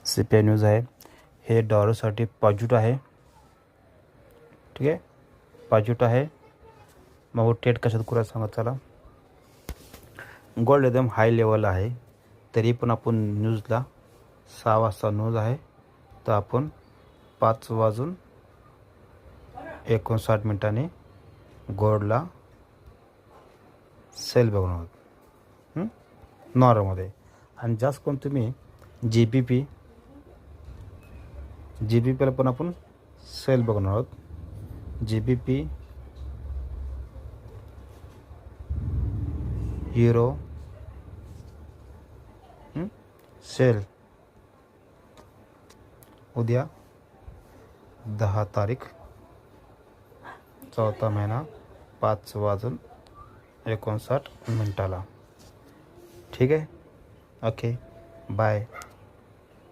CPI news आहे. हे डॉलरसाठी positive आहे. ठीक आहे, पॉझिटिव्ह आहे. मग ट्रेड कशात करूया सांगा. चला, गोल्ड एकदम हाय लेवल आहे, तरी पण आपण न्यूजला 6 वाजता न्यूज आहे, तर आपण 5:59 गोल्डला सेल बघणार आहोत नॉर्मलमध्ये. आणि जास्त करून तुम्ही GBPला पण आपण सेल बघणार आहोत. GBP, युरो सेल उद्या 10 तारीख 4था महिना 5:59 ठीक आहे. Okay, bye.